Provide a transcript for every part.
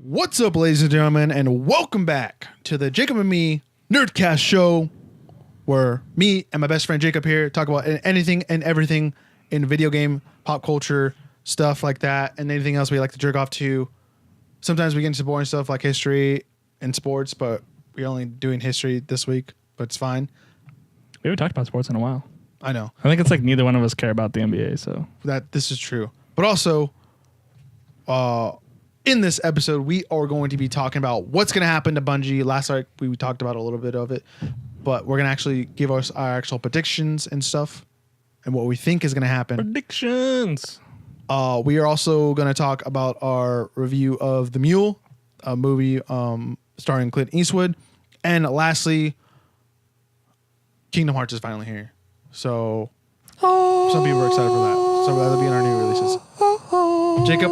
What's up, ladies and gentlemen, and welcome back to the Jacob and Me Nerdcast show, where me and my best friend Jacob here talk about anything and everything in video game, pop culture, stuff like that, and anything else we like to jerk off to. Sometimes we get into boring stuff like history and sports, but we're only doing history this week, but it's fine. We haven't talked about sports in a while. I know. I think it's like neither one of us care about the NBA, so. This is true. But also, in this episode, we are going to be talking about what's going to happen to Bungie. Last week, we talked about a little bit of it, but we're going to actually give us our actual predictions and stuff and what we think is going to happen. Predictions. We are also going to talk about our review of The Mule, a movie starring Clint Eastwood. And lastly, Kingdom Hearts is finally here. So some people are excited for that. So that'll be in our new releases. Jacob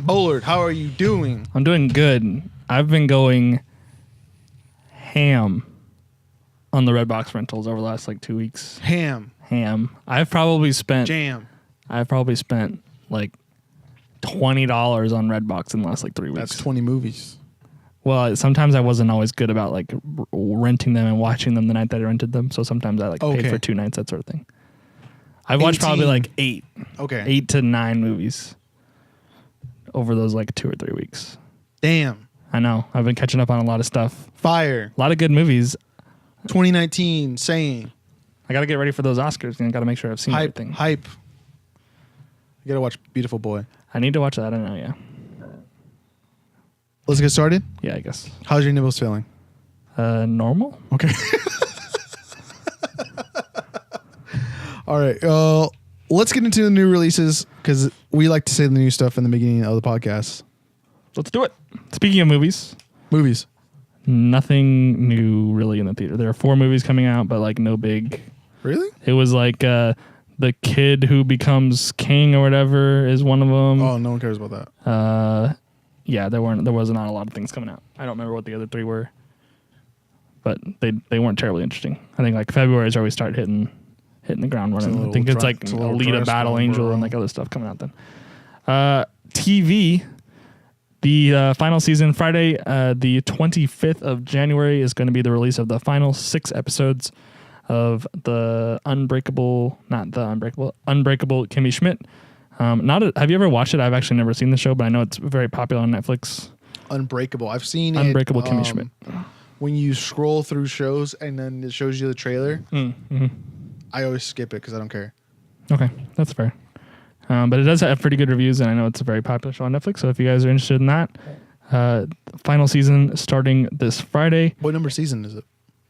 Bullard, how are you doing? I'm doing good. I've been going ham on the Redbox rentals over the last like 2 weeks. Ham. I've probably spent like $20 on Redbox in the last like 3 weeks. That's 20 movies. Well, sometimes I wasn't always good about like renting them and watching them the night that I rented them. So sometimes I paid for 2 nights, that sort of thing. I've watched probably like 8 to 9 movies over those like 2 or 3 weeks. Damn. I know. I've been catching up on a lot of stuff. Fire. A lot of good movies. 2019, saying. I got to get ready for those Oscars. I got to make sure I've seen everything. Hype. You got to watch Beautiful Boy. I need to watch that. I don't know, yeah. Let's get started? Yeah, I guess. How's your nibbles feeling? Normal. Okay. All right. Let's get into the new releases because we like to say the new stuff in the beginning of the podcast. Let's do it. Speaking of movies. Nothing new really in the theater. There are 4 movies coming out, but like no big. Really? It was like the kid who becomes king or whatever is one of them. Oh, no one cares about that. Yeah, there was not a lot of things coming out. I don't remember what the other 3 were, but they weren't terribly interesting. I think like February is where we start hitting the ground running. I think it's like Alita Battle Angel and like other stuff coming out then. TV, the final season, Friday, the 25th of January is going to be the release of the final 6 episodes of the Unbreakable Kimmy Schmidt. Have you ever watched it? I've actually never seen the show, but I know it's very popular on Netflix. Unbreakable. I've seen Unbreakable Kimmy Schmidt. When you scroll through shows and then it shows you the trailer, I always skip it because I don't care. Okay, that's fair. But it does have pretty good reviews, and I know it's a very popular show on Netflix. So if you guys are interested in that, final season starting this Friday. What number season is it?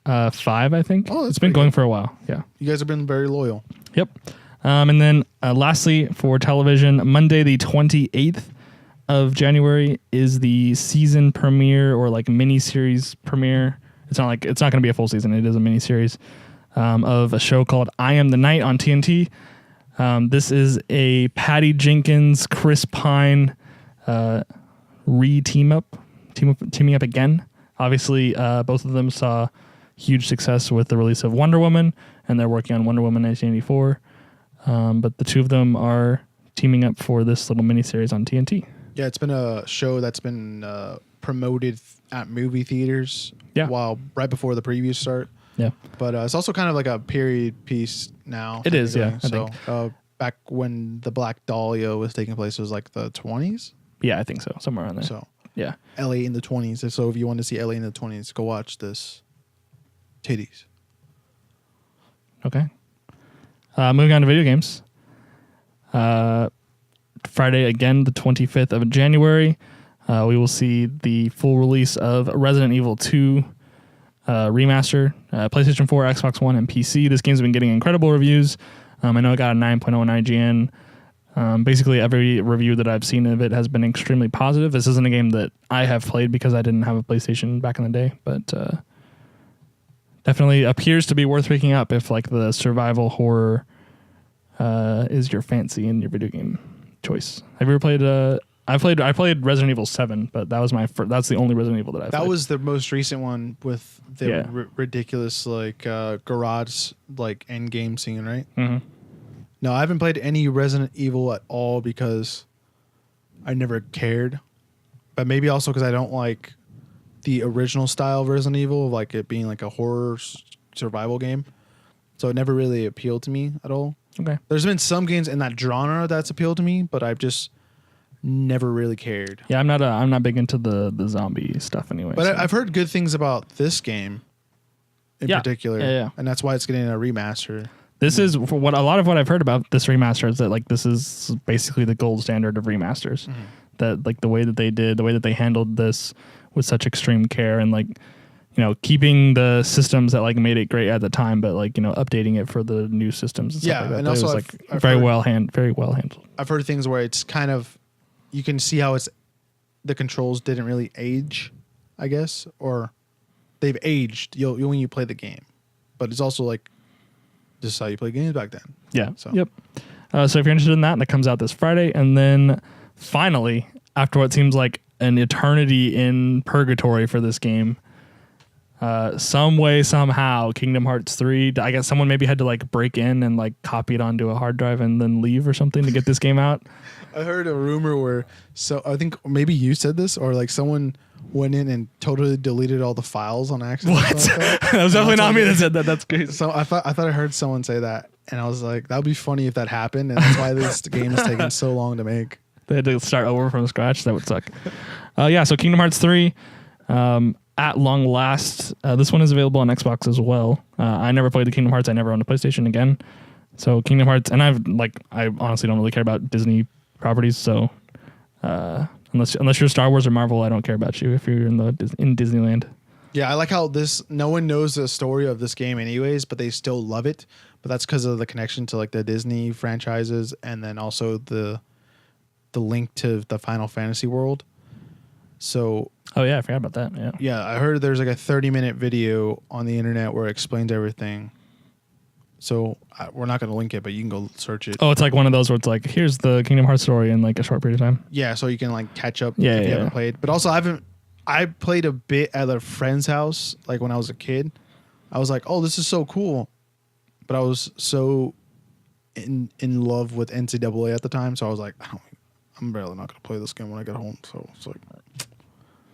5, I think. Oh, it's been going for a while. Yeah. You guys have been very loyal. Yep. And then lastly, for television, Monday the 28th of January is the season premiere or like mini-series premiere. It's not going to be a full season. It is a mini-series of a show called I Am the Night on TNT. This is a Patty Jenkins, Chris Pine teaming up again. Obviously, both of them saw huge success with the release of Wonder Woman, and they're working on Wonder Woman 1984. But the 2 of them are teaming up for this little miniseries on TNT. Yeah, it's been a show that's been promoted at movie theaters right before the previews start. Yeah. But it's also kind of like a period piece now. It is, yeah. I think. Back when the Black Dahlia was taking place, it was like the 20s? Yeah, I think so. Somewhere around there. So, yeah. LA in the 20s. So if you want to see LA in the 20s, go watch this. Titties. Okay. Moving on to video games. Friday, again, the 25th of January, we will see the full release of Resident Evil 2 remaster, PlayStation 4, Xbox One, and PC. This game's been getting incredible reviews. I know it got a 9.0 on IGN. Basically, every review that I've seen of it has been extremely positive. This isn't a game that I have played because I didn't have a PlayStation back in the day, but definitely appears to be worth picking up if like the survival horror is your fancy and your video game choice. Have you ever played? I played Resident Evil 7, but that was that's the only Resident Evil that I played. That was the most recent one with the ridiculous like garage like end game scene, right? Mm-hmm. No, I haven't played any Resident Evil at all because I never cared but maybe also because I don't like the original style of Resident Evil, of like it being like a horror survival game. So it never really appealed to me at all. Okay. There's been some games in that genre that's appealed to me, but I've just never really cared. Yeah, I'm not big into the zombie stuff anyway. But so. I've heard good things about this game in particular. Yeah. And that's why it's getting a remaster. This is for what a lot of what I've heard about this remaster is that like this is basically the gold standard of remasters. Mm-hmm. That like the way that they handled this with such extreme care and like, you know, keeping the systems that like made it great at the time, but like, you know, updating it for the new systems and stuff like that. And That also was I've like very heard, well handled. I've heard things where it's kind of, you can see how the controls didn't really age, I guess, or they've aged when you play the game, but it's also like this is how you play games back then. Yeah. So. Yep. So if you're interested in that comes out this Friday, and then finally, after what seems like an eternity in purgatory for this game, some way, somehow, Kingdom Hearts 3, I guess someone maybe had to like break in and like copy it onto a hard drive and then leave or something to get this game out. I heard a rumor where, I think maybe you said this, or like someone went in and totally deleted all the files on accident. What? Like That was definitely not me that said that. That's crazy. So I thought I heard someone say that, and I was like, that would be funny if that happened, and that's why this game is taking so long to make. They had to start over from scratch. That would suck. So Kingdom Hearts 3, at long last, this one is available on Xbox as well. I never played the Kingdom Hearts. I never owned a PlayStation again. So Kingdom Hearts, and I honestly don't really care about Disney properties. So unless you're Star Wars or Marvel, I don't care about you if you're in Disneyland. Yeah, I like how no one knows the story of this game anyways, but they still love it. But that's because of the connection to like the Disney franchises, and then also the link to the Final Fantasy world. So oh yeah, I forgot about that. Yeah, I heard there's like a 30-minute video on the internet where it explains everything. So we're not going to link it, but you can go search it. Oh, it's like one of those where it's like, here's the Kingdom Hearts story in like a short period of time. Yeah, so you can like catch up if you haven't played. But also I played a bit at a friend's house like when I was a kid. I was like, "Oh, this is so cool." But I was so in love with NCAA at the time, so I was like, I'm barely not going to play this game when I get home. So it's like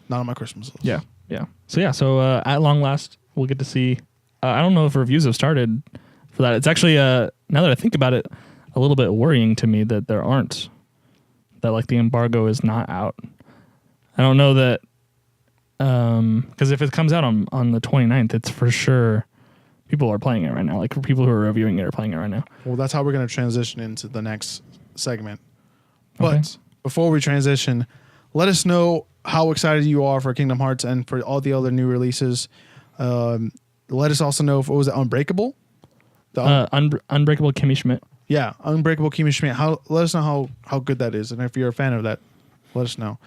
not on my Christmas list. Yeah. So at long last, we'll get to see. I don't know if reviews have started for that. It's actually now that I think about it, a little bit worrying to me that there aren't. That like the embargo is not out. I don't know that because if it comes out on the 29th, it's for sure people are playing it right now. Like people who are reviewing it are playing it right now. Well, that's how we're going to transition into the next segment. Okay. But before we transition, let us know how excited you are for Kingdom Hearts and for all the other new releases. Let us also know if what was it, Unbreakable? Unbreakable Kimmy Schmidt. Yeah, Unbreakable Kimmy Schmidt. Let us know how good that is, and if you're a fan of that, let us know.